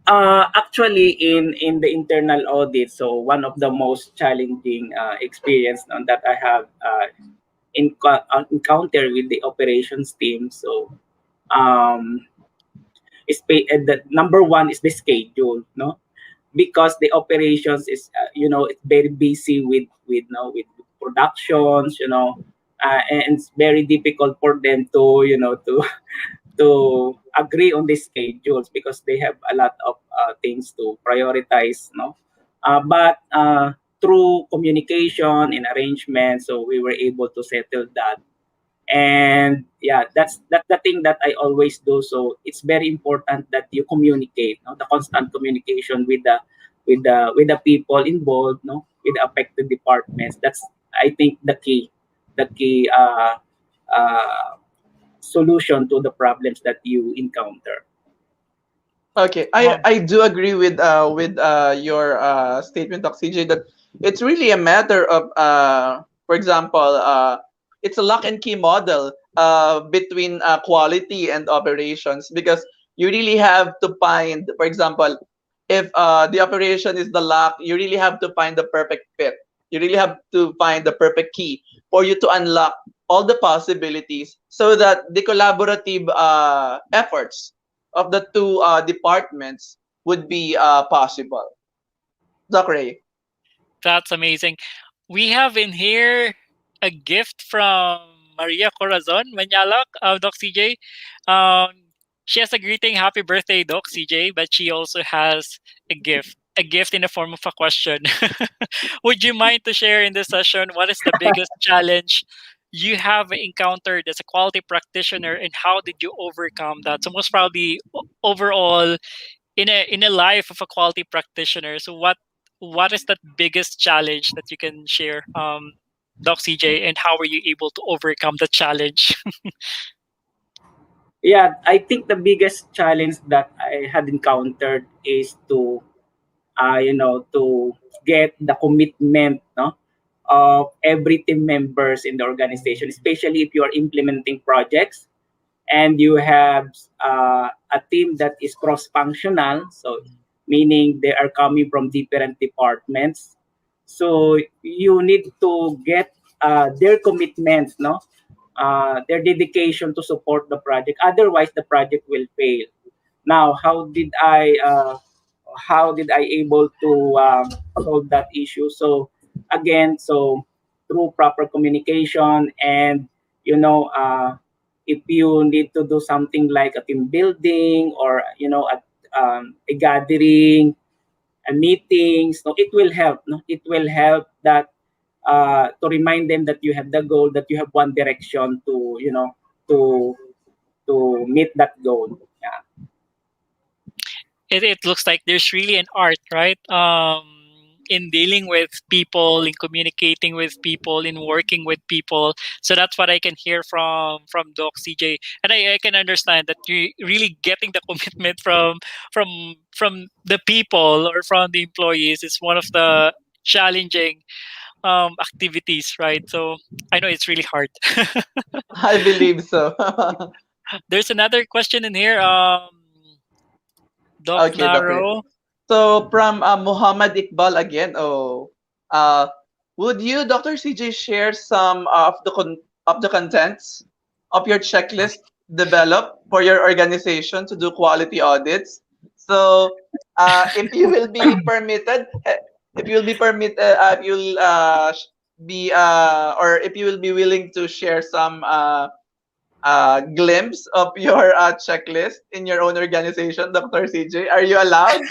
Actually, in the internal audit, so one of the most challenging experience, that I have encountered with the operations team. So, um, the number one is the schedule, no, because the operations is, it's very busy with productions, and it's very difficult for them to, to agree on the schedules because they have a lot of things to prioritize, no. But through communication and arrangement, so we were able to settle that. And yeah, that's the thing that I always do. So it's very important that you communicate, no, the constant communication with the people involved, no, with the affected departments. That's, I think, the key uh, solution to the problems that you encounter. Okay, Um, I do agree with your statement, Doc CJ, that it's really a matter of for example, it's a lock and key model between quality and operations, because you really have to find, for example, if the operation is the lock, you really have to find the perfect fit. You really have to find the perfect key for you to unlock all the possibilities, so that the collaborative efforts of the two departments would be possible. Doc Ray. that's amazing. We have in here a gift from Maria Corazon Manyalak, Doc CJ. Um, she has a greeting, happy birthday, Doc CJ, but she also has a gift in the form of a question. Would you mind to share in this session what is the biggest challenge you have encountered as a quality practitioner, and how did you overcome that? So most probably overall in a life of a quality practitioner. So what is that biggest challenge that you can share, Doc CJ, and how were you able to overcome the challenge? Yeah, I think the biggest challenge that I had encountered is to to get the commitment, no, of every team members in the organization, especially if you are implementing projects and you have a team that is cross-functional, so meaning they are coming from different departments. So you need to get their commitment, no, their dedication to support the project. Otherwise, the project will fail. Now, how did I able to solve that issue? So again, so through proper communication and if you need to do something like a team building or a gathering, a meetings, no, it will help. No, it will help that to remind them that you have the goal, that you have one direction to to meet that goal. Yeah. It looks like there's really an art, right? In dealing with people, in communicating with people, in working with people. So that's what I can hear from Doc CJ, and I can understand that you really getting the commitment from the people or from the employees is one of the challenging activities, right? So I know it's really hard. I believe so. There's another question in here, Doc Okay, Doctor. Naro. So from Muhammad Iqbal again. Oh, uh, would you, Dr. CJ, share some of the contents of your checklist developed for your organization to do quality audits? So, if you will be permitted, if you'll be permitted, if you'll be or if you will be willing to share some glimpse of your checklist in your own organization, Dr. CJ, are you allowed?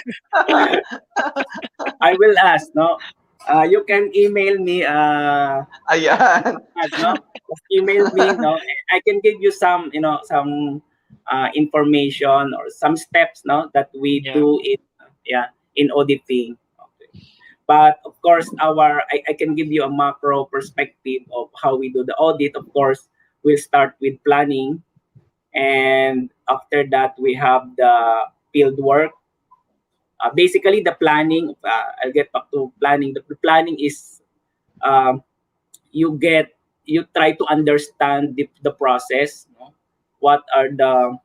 I will ask, no? You can email me, Ayan. no? Just email me, no? I can give you some, some information or some steps, no, that we Yeah. do in auditing. Okay. But of course, I can give you a macro perspective of how we do the audit. Of course, we'll start with planning, and after that, we have the field work. Basically, the planning. I'll get back to planning. The planning is um, you try to understand the process. No? What are the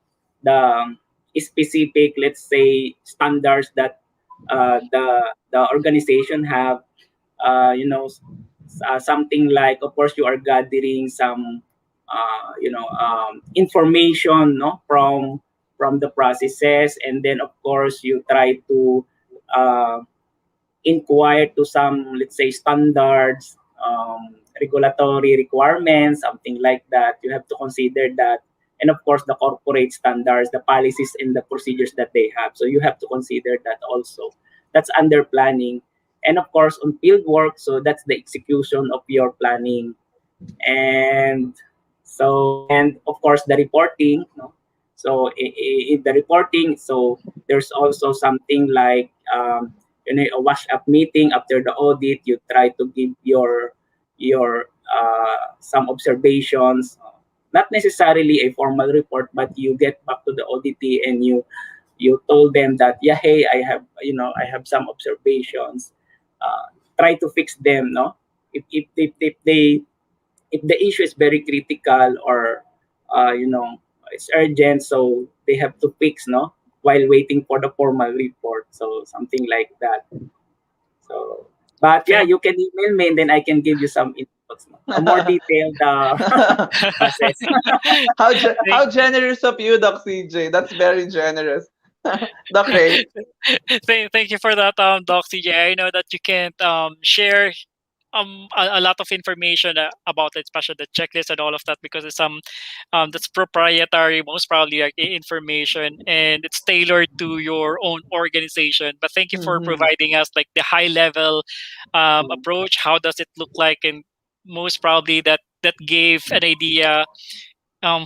specific, let's say, standards that the organization have. Something like, of course, you are gathering some information, no, from the processes, and then of course you try to uh, inquire to some, let's say, standards, regulatory requirements, something like that. You have to consider that, and of course the corporate standards, the policies and the procedures that they have, so you have to consider that also. That's under planning. And of course on field work, so that's the execution of your planning. And and of course the reporting, no? So in the reporting, so there's also something like a wash up meeting after the audit. You try to give your some observations, not necessarily a formal report, but you get back to the auditee and you told them that, yeah, hey, I have some observations, try to fix them, no? If the issue is very critical, or it's urgent, so they have to fix, no, while waiting for the formal report, so something like that. So but yeah, Okay. you can email me and then I can give you some inputs, no? A more detailed process. Thank, How generous of you, Doc CJ. That's very generous. Doc Ray. thank you for that, Doc CJ. I know that you can't share a lot of information about it, especially the checklist and all of that, because it's that's proprietary, most probably, like information, and it's tailored to your own organization. But thank you for Mm-hmm. providing us like the high level approach. How does it look like? And most probably that gave an idea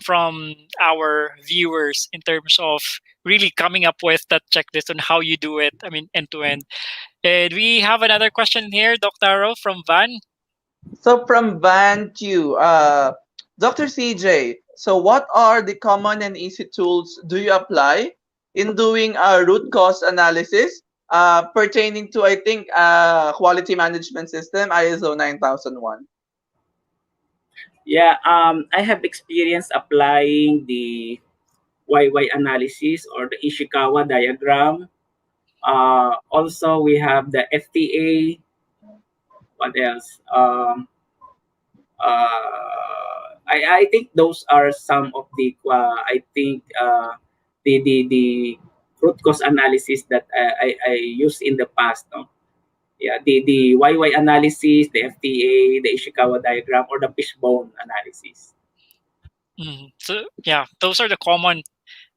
from our viewers in terms of really coming up with that checklist on how you do it. I mean, end to end. And we have another question here, Dr. from Van. So from Van Q, Dr. CJ, so what are the common and easy tools do you apply in doing a root cause analysis pertaining to, I think, quality management system, ISO 9001? Yeah, I have experience applying the YY analysis or the Ishikawa diagram. Also, we have the FTA. What else? I think those are some of the the root cause analysis that I used in the past. No? Yeah, the YY analysis, the FTA, the Ishikawa diagram, or the fishbone analysis. So yeah, those are the common.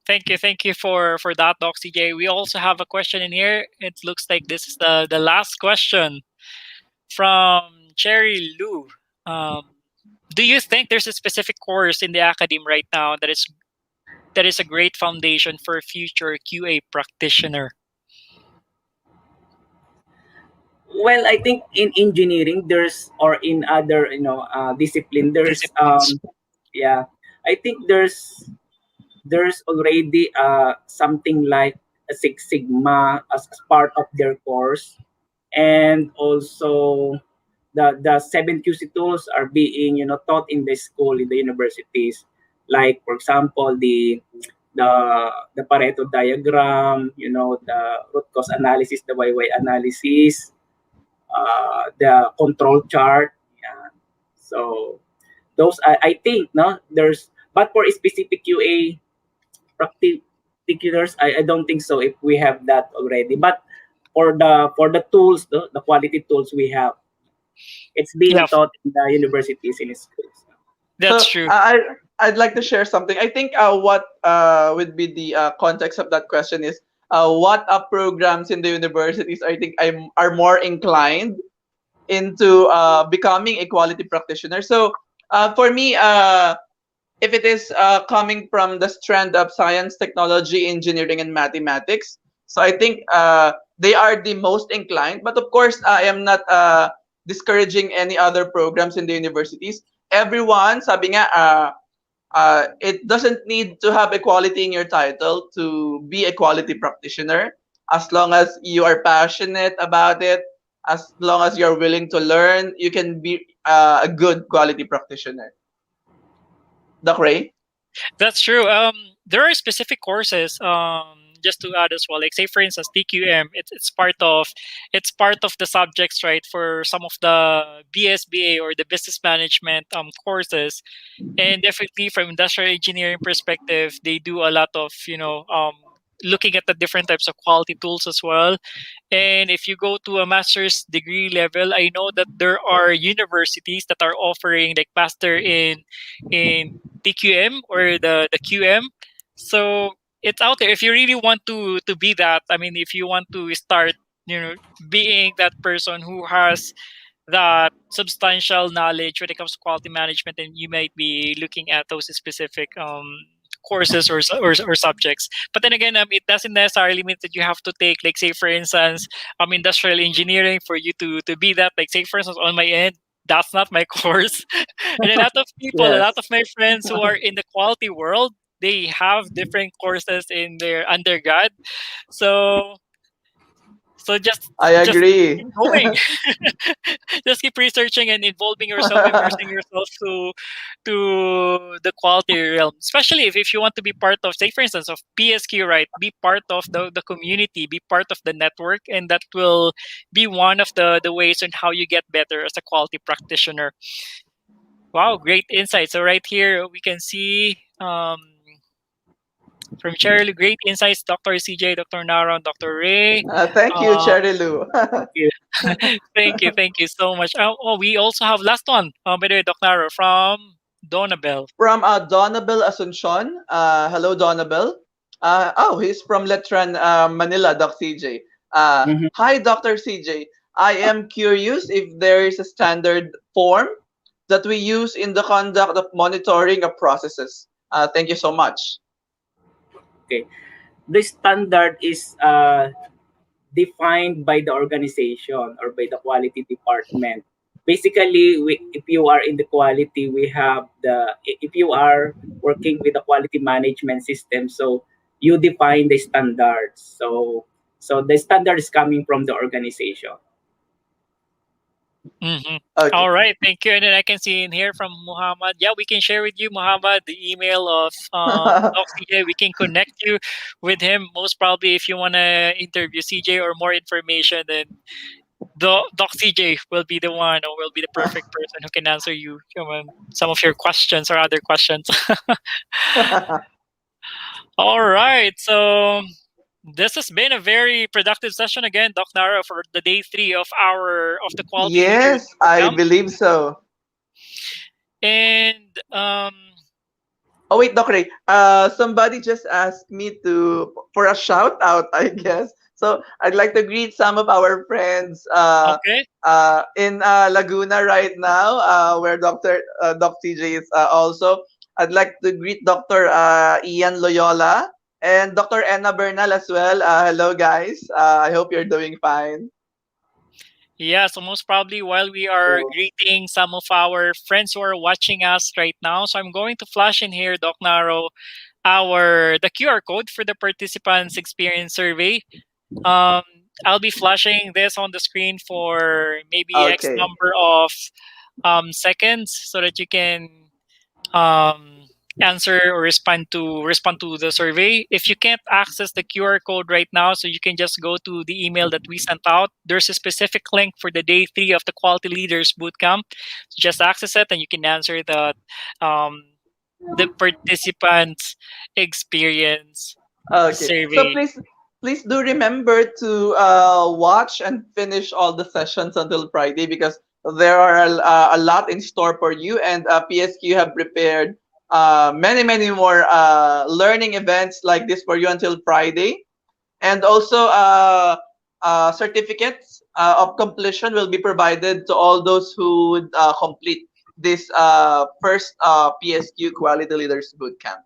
Thank you for that, Doc CJ. We also have a question in here. It looks like this is the last question from Cherry Lou. Um, do you think there's a specific course in the academy right now that is a great foundation for a future QA practitioner? Well, I think in engineering there's or in other discipline there's Disciplines. yeah, I think there's already something like a Six Sigma as part of their course, and also the 7QC tools are being taught in the school, in the universities, like for example the the Pareto diagram, the root cause analysis, the YY analysis, the control chart. Yeah. So those I think no there's, but for a specific QA particulars, I don't think so if we have that already. But for the tools, the quality tools we have, it's being Yeah, taught in the universities and schools. that's So true. I'd like to share something. I think what would be the context of that question is what programs in the universities I think are more inclined into becoming a quality practitioner. So for me, if it is coming from the strand of science, technology, engineering, and mathematics, so I think they are the most inclined. But of course, I am not discouraging any other programs in the universities. Everyone, sabi nga, it doesn't need to have equality in your title to be a quality practitioner. As long as you are passionate about it, as long as you're willing to learn, you can be a good quality practitioner. Doc Ray? That's true. There are specific courses. Just to add as well, like say for instance, TQM. It's part of the subjects, right? For some of the BSBA or the business management courses, and definitely from industrial engineering perspective, they do a lot of looking at the different types of quality tools as well. And if you go to a master's degree level, I know that there are universities that are offering like master in TQM or the QM. So it's out there. If you really want to be that, I mean, if you want to start, being that person who has that substantial knowledge when it comes to quality management, and you might be looking at those specific courses or subjects. But then again, it doesn't necessarily mean that you have to take, like say for instance, industrial engineering for you to be that. Like say for instance, on my end, that's not my course. And a lot of people, a lot of Yes, my friends who are in the quality world, they have different courses in their undergrad. So so I just agree. keep going. Just keep researching and involving yourself, immersing yourself to the quality realm. Especially if you want to be part of, say for instance, of PSQ, right? Be part of the community, be part of the network, and that will be one of the ways on how you get better as a quality practitioner. Wow, great insight. So right here we can see From Cheryl, great insights, Dr. CJ, Dr. Naro, and Dr. Ray. Thank you, Uh, Cherry Lou. thank you so much. We also have last one. By the way, Dr. Naro from Donabel. From Donabel Asuncion. Hello, Donabel. He's from Letran, Manila, Doc CJ. Mhm. Hi, Dr. CJ. I am curious if there is a standard form that we use in the conduct of monitoring of processes. Thank you so much. Okay. The standard is defined by the organization or by the quality department. Basically, if you are in the quality, we have if you are working with the quality management system, so you define the standards. So the standard is coming from the organization. Mm-hmm. Okay. All right, thank you. And then I can see in here from Muhammad. Yeah, we can share with you, Muhammad, the email of Doc CJ. We can connect you with him. Most probably, if you want to interview CJ or more information, then Doc CJ will be the one or will be the perfect person who can answer some of your questions or other questions. All right, so this has been a very productive session again, Doc Nara, for the day 3 of the Quality Leaders Yes, I Bootcamp. believe so. And Oh wait, Doc Ray. Somebody just asked me for a shout out, I guess. So I'd like to greet some of our friends okay, in Laguna right now, where Doc TJ is also. I'd like to greet Dr. Ian Loyola and Dr. Enna Bernal as well. Hello, guys. I hope you're doing fine. yeah. So most probably while we are greeting some of our friends who are watching us right now, so I'm going to flash in here, Doc Naro, the QR code for the participants experience survey. Um, I'll be flashing this on the screen for maybe X Okay. number of seconds so that you can um, answer or respond to the survey. If you can't access the QR code right now, so you can just go to the email that we sent out. There's a specific link for the day 3 of the Quality Leaders Bootcamp. Just access it, and you can answer um, the participants' experience Okay. So survey. please do remember to watch and finish all the sessions until Friday because there are a lot in store for you, and PSQ have prepared many more learning events like this for you until Friday, and also certificates of completion will be provided to all those who would complete this first PSQ Quality Leaders Bootcamp.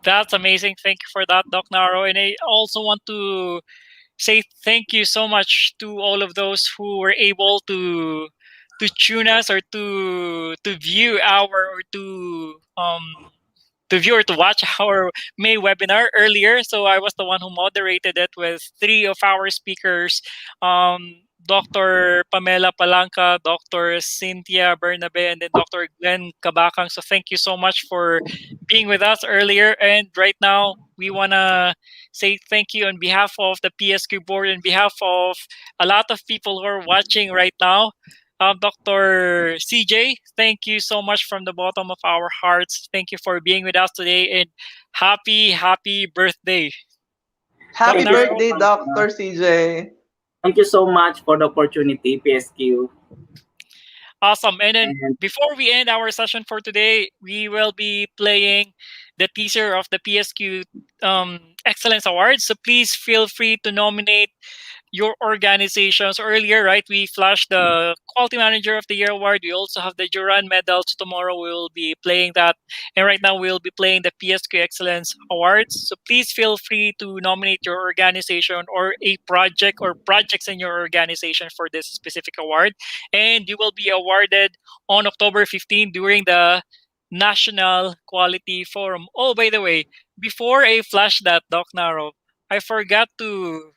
That's amazing. Thank you for that, Doc Naro. And I also want to say thank you so much to all of those who were able to tune us or to view our or to view or to watch our May webinar earlier. So I was the one who moderated it with 3 of our speakers, Dr. Pamela Palanca, Dr. Cynthia Bernabe, and then Dr. Glenn Kabakang. So thank you so much for being with us earlier. And right now, we want to say thank you on behalf of the PSQ board, on behalf of a lot of people who are watching right now. Dr. CJ, thank you so much from the bottom of our hearts. Thank you for being with us today, and happy birthday. Happy Thank you Dr. so birthday, much. Dr. CJ. Thank you so much for the opportunity, PSQ. Awesome. And then And before we end our session for today, we will be playing the teaser of the PSQ Excellence Awards. So please feel free to nominate your organizations. Earlier, right, we flashed the Quality Manager of the Year award. We also have the Duran medals. Tomorrow we will be playing that. And right now we'll be playing the PSQ Excellence Awards. So please feel free to nominate your organization or a project or projects in your organization for this specific award. And you will be awarded on October 15 during the National Quality Forum. Oh, by the way, before I flash that, Doc Naro, I forgot to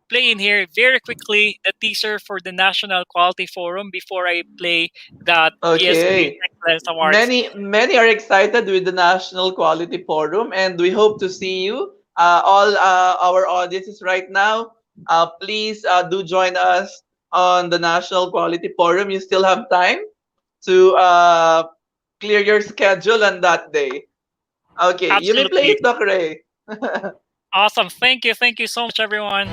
play in here very quickly the teaser for the National Quality Forum before I play that PSQ Okay. Excellence Awards. Many are excited with the National Quality Forum, and we hope to see you. All our audiences right now, please do join us on the National Quality Forum. You still have time to clear your schedule on that day. Okay, you may play Absolutely. it, Doc Ray. Awesome. Thank you. Thank you so much, everyone.